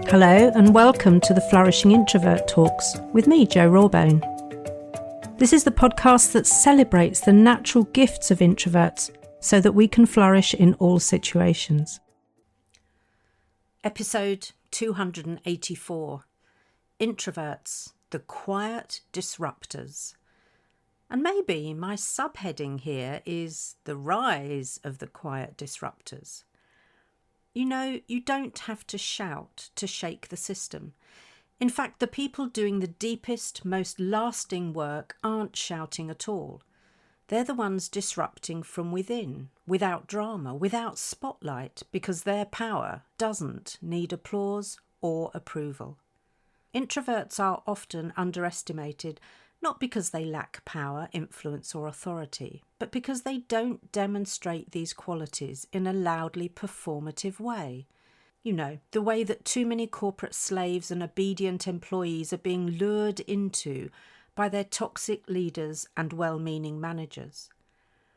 Hello and welcome to the Flourishing Introvert Talks with me, Jo Rawbone. This is the podcast that celebrates the natural gifts of introverts so that we can flourish in all situations. Episode 284, Introverts, the Quiet Disruptors. And maybe my subheading here is the rise of the quiet disruptors. You know, you don't have to shout to shake the system. In fact, the people doing the deepest, most lasting work aren't shouting at all. They're the ones disrupting from within, without drama, without spotlight, because their power doesn't need applause or approval. Introverts are often underestimated, not because they lack power, influence or authority, but because they don't demonstrate these qualities in a loudly performative way. You know, the way that too many corporate slaves and obedient employees are being lured into by their toxic leaders and well-meaning managers.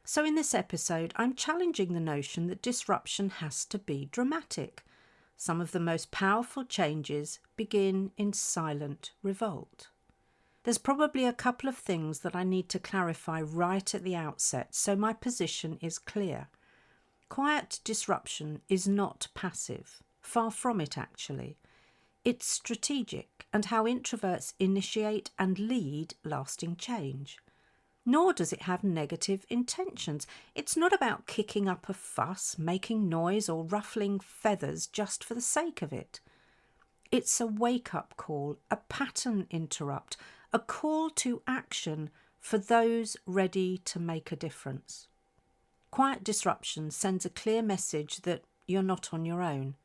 So in this episode, I'm challenging the notion that disruption has to be dramatic. Some of the most powerful changes begin in silent revolt. There's probably a couple of things that I need to clarify right at the outset, so my position is clear. Quiet disruption is not passive. Far from it, actually. It's strategic and how introverts initiate and lead lasting change. Nor does it have negative intentions. It's not about kicking up a fuss, making noise or ruffling feathers just for the sake of it. It's a wake-up call, a pattern interrupt, a call to action for those ready to make a difference. Quiet disruption sends a clear message that you're not on your own.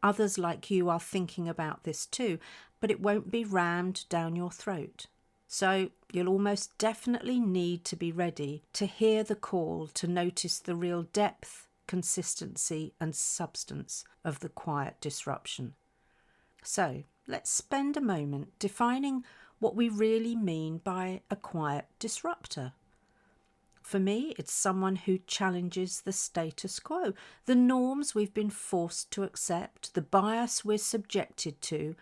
Others like you are thinking about this too, but it won't be rammed down your throat. So you'll almost definitely need to be ready to hear the call to notice the real depth, consistency and substance of the quiet disruption. So let's spend a moment defining what we really mean by a quiet disruptor. For me, it's someone who challenges the status quo, the norms we've been forced to accept, the bias we're subjected to,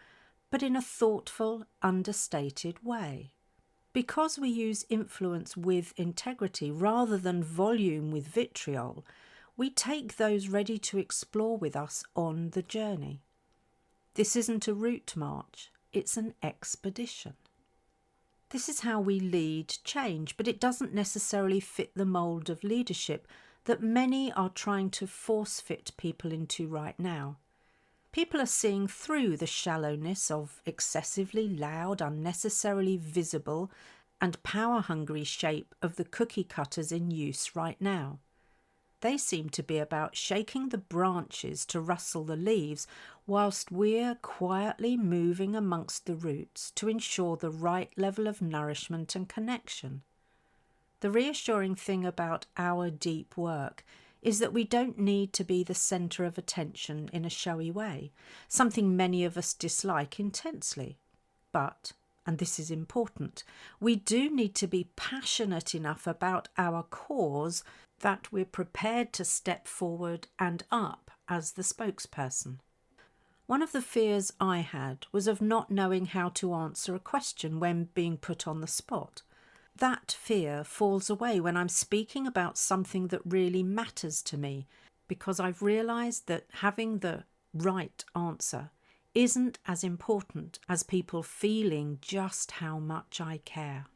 but in a thoughtful, understated way. Because we use influence with integrity rather than volume with vitriol, we take those ready to explore with us on the journey. This isn't a route march, it's an expedition. This is how we lead change, but it doesn't necessarily fit the mould of leadership that many are trying to force-fit people into right now. People are seeing through the shallowness of excessively loud, unnecessarily visible and power-hungry shape of the cookie cutters in use right now. They seem to be about shaking the branches to rustle the leaves, whilst we're quietly moving amongst the roots to ensure the right level of nourishment and connection. The reassuring thing about our deep work is that we don't need to be the centre of attention in a showy way, something many of us dislike intensely. But, and this is important, we do need to be passionate enough about our cause that we're prepared to step forward and up as the spokesperson. One of the fears I had was of not knowing how to answer a question when being put on the spot. That fear falls away when I'm speaking about something that really matters to me, because I've realised that having the right answer isn't as important as people feeling just how much I care.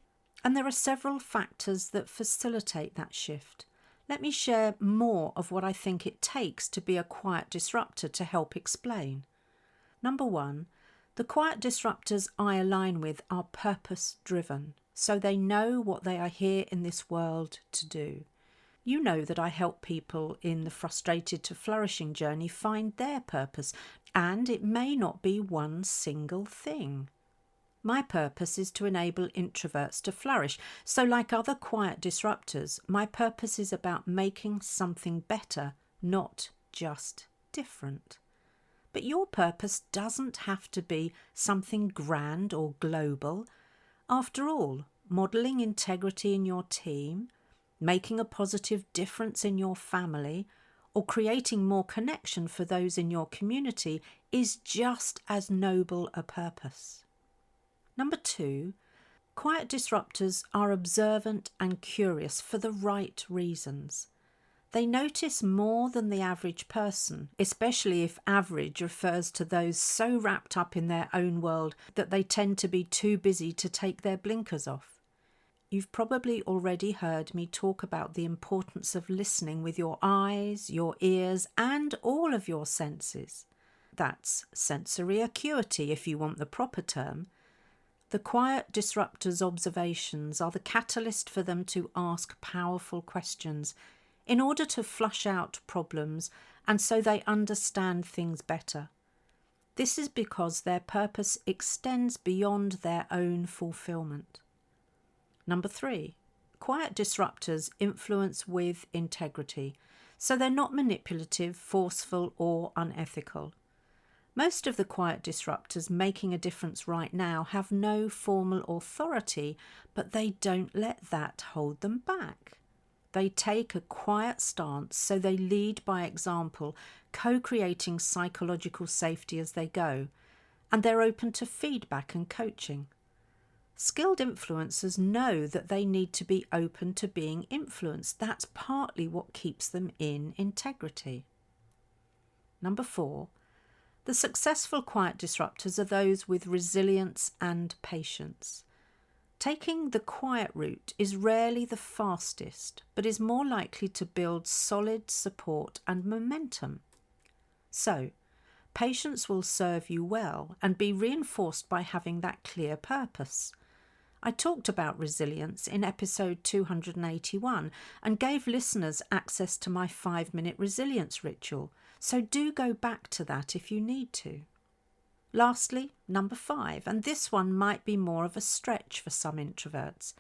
And there are several factors that facilitate that shift. Let me share more of what I think it takes to be a quiet disruptor to help explain. Number one, the quiet disruptors I align with are purpose-driven, so they know what they are here in this world to do. You know that I help people in the frustrated to flourishing journey find their purpose, and it may not be one single thing. My purpose is to enable introverts to flourish. So like other quiet disruptors, my purpose is about making something better, not just different. But your purpose doesn't have to be something grand or global. After all, modelling integrity in your team, making a positive difference in your family, or creating more connection for those in your community is just as noble a purpose. Number 2, quiet disruptors are observant and curious for the right reasons. They notice more than the average person, especially if average refers to those so wrapped up in their own world that they tend to be too busy to take their blinkers off. You've probably already heard me talk about the importance of listening with your eyes, your ears, and all of your senses. That's sensory acuity, if you want the proper term. The quiet disruptors' observations are the catalyst for them to ask powerful questions in order to flush out problems and so they understand things better. This is because their purpose extends beyond their own fulfillment. Number 3, quiet disruptors influence with integrity, so they're not manipulative, forceful, or unethical. Most of the quiet disruptors making a difference right now have no formal authority, but they don't let that hold them back. They take a quiet stance, so they lead by example, co-creating psychological safety as they go, and they're open to feedback and coaching. Skilled influencers know that they need to be open to being influenced. That's partly what keeps them in integrity. Number 4, the successful quiet disruptors are those with resilience and patience. Taking the quiet route is rarely the fastest, but is more likely to build solid support and momentum. So, patience will serve you well and be reinforced by having that clear purpose. I talked about resilience in episode 281 and gave listeners access to my 5-minute resilience ritual, so do go back to that if you need to. Lastly, number 5, and this one might be more of a stretch for some introverts,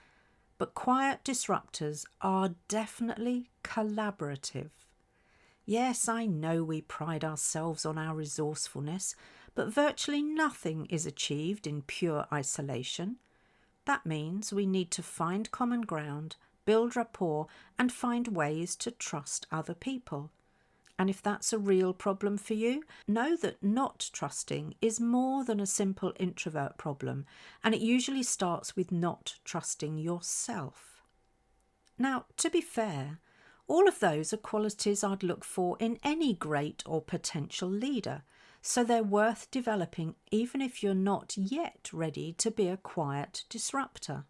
but quiet disruptors are definitely collaborative. Yes, I know we pride ourselves on our resourcefulness, but virtually nothing is achieved in pure isolation. That means we need to find common ground, build rapport, and find ways to trust other people. And if that's a real problem for you, know that not trusting is more than a simple introvert problem, and it usually starts with not trusting yourself. Now, to be fair, all of those are qualities I'd look for in any great or potential leader, so they're worth developing even if you're not yet ready to be a quiet disruptor.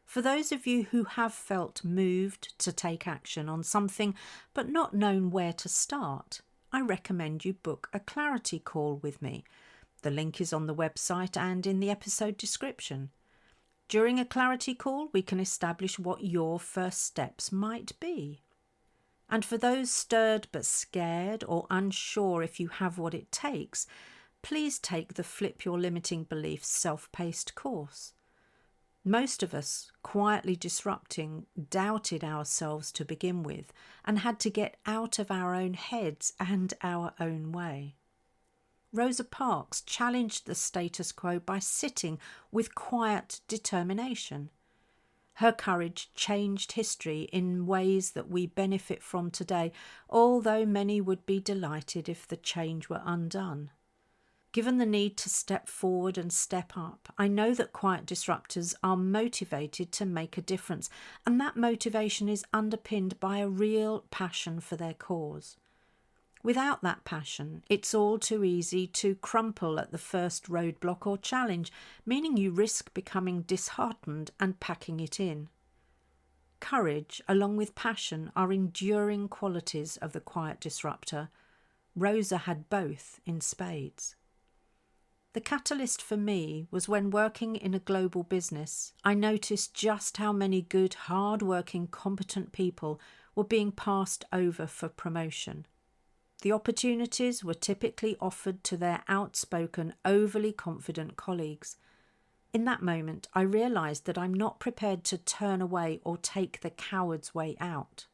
For those of you who have felt moved to take action on something but not known where to start, I recommend you book a clarity call with me. The link is on the website and in the episode description. During a clarity call, we can establish what your first steps might be. And for those stirred but scared or unsure if you have what it takes, please take the Flip Your Limiting Beliefs self-paced course. Most of us, quietly disrupting, doubted ourselves to begin with and had to get out of our own heads and our own way. Rosa Parks challenged the status quo by sitting with quiet determination. Her courage changed history in ways that we benefit from today, although many would be delighted if the change were undone. Given the need to step forward and step up, I know that quiet disruptors are motivated to make a difference, and that motivation is underpinned by a real passion for their cause. Without that passion, it's all too easy to crumple at the first roadblock or challenge, meaning you risk becoming disheartened and packing it in. Courage, along with passion, are enduring qualities of the quiet disruptor. Rosa had both in spades. The catalyst for me was when working in a global business, I noticed just how many good, hard-working, competent people were being passed over for promotion. The opportunities were typically offered to their outspoken, overly confident colleagues. In that moment, I realised that I'm not prepared to turn away or take the coward's way out.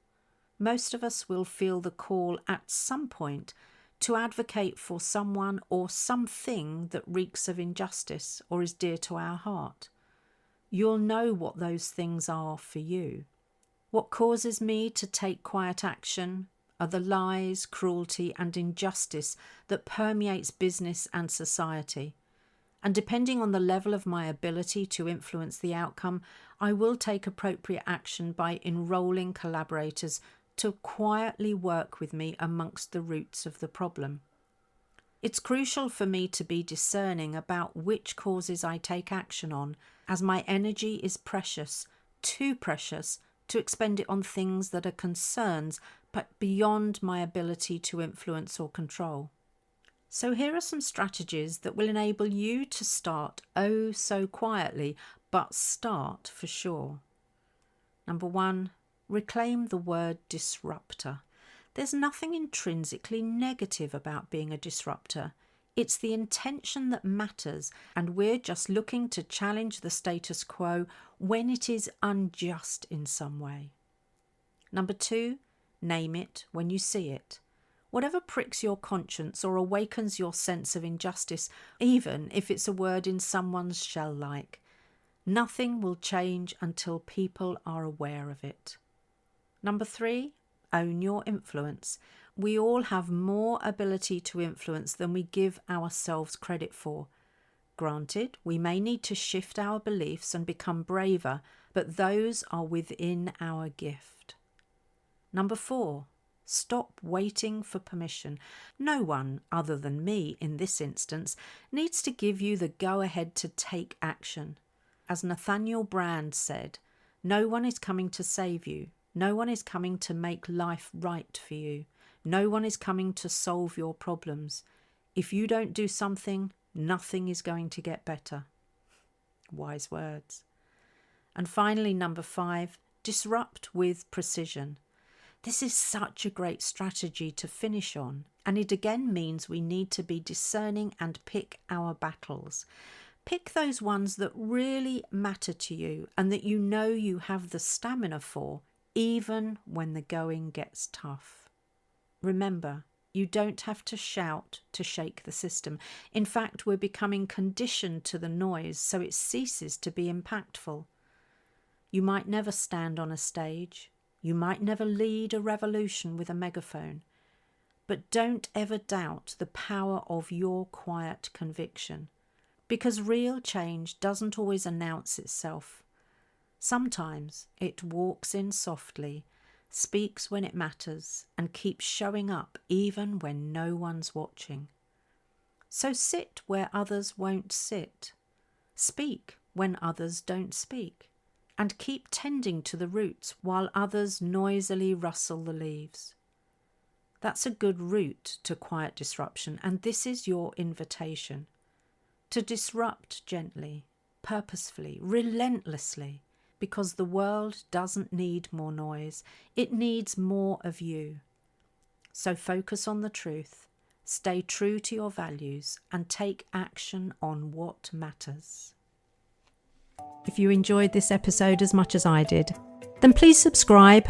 Most of us will feel the call at some point to advocate for someone or something that reeks of injustice or is dear to our heart. You'll know what those things are for you. What causes me to take quiet action? are the lies, cruelty and injustice that permeates business and society. And depending on the level of my ability to influence the outcome, I will take appropriate action by enrolling collaborators to quietly work with me amongst the roots of the problem. It's crucial for me to be discerning about which causes I take action on, as my energy is precious, too precious, to expend it on things that are concerns but beyond my ability to influence or control. So here are some strategies that will enable you to start oh so quietly, but start for sure. Number 1, reclaim the word disruptor. There's nothing intrinsically negative about being a disruptor. It's the intention that matters, and we're just looking to challenge the status quo when it is unjust in some way. Number 2, name it when you see it. Whatever pricks your conscience or awakens your sense of injustice, even if it's a word in someone's shell-like, nothing will change until people are aware of it. Number 3, own your influence. We all have more ability to influence than we give ourselves credit for. Granted, we may need to shift our beliefs and become braver, but those are within our gift. Number 4, stop waiting for permission. No one, other than me in this instance, needs to give you the go-ahead to take action. As Nathaniel Brand said, no one is coming to save you. No one is coming to make life right for you. No one is coming to solve your problems. If you don't do something, nothing is going to get better. Wise words. And finally, number 5, disrupt with precision. This is such a great strategy to finish on, and it again means we need to be discerning and pick our battles. Pick those ones that really matter to you and that you know you have the stamina for, even when the going gets tough. Remember, you don't have to shout to shake the system. In fact, we're becoming conditioned to the noise, so it ceases to be impactful. You might never stand on a stage. You might never lead a revolution with a megaphone. But don't ever doubt the power of your quiet conviction, because real change doesn't always announce itself. Sometimes it walks in softly, speaks when it matters, and keeps showing up even when no one's watching. So sit where others won't sit. Speak when others don't speak. And keep tending to the roots while others noisily rustle the leaves. That's a good route to quiet disruption, and this is your invitation. To disrupt gently, purposefully, relentlessly, because the world doesn't need more noise, it needs more of you. So focus on the truth, stay true to your values, and take action on what matters. If you enjoyed this episode as much as I did, then please subscribe,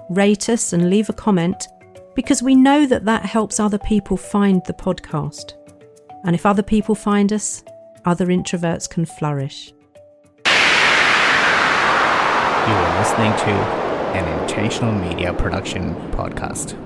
rate us and leave a comment, because we know that helps other people find the podcast. And if other people find us, other introverts can flourish. You are listening to an Intentional Media Production podcast.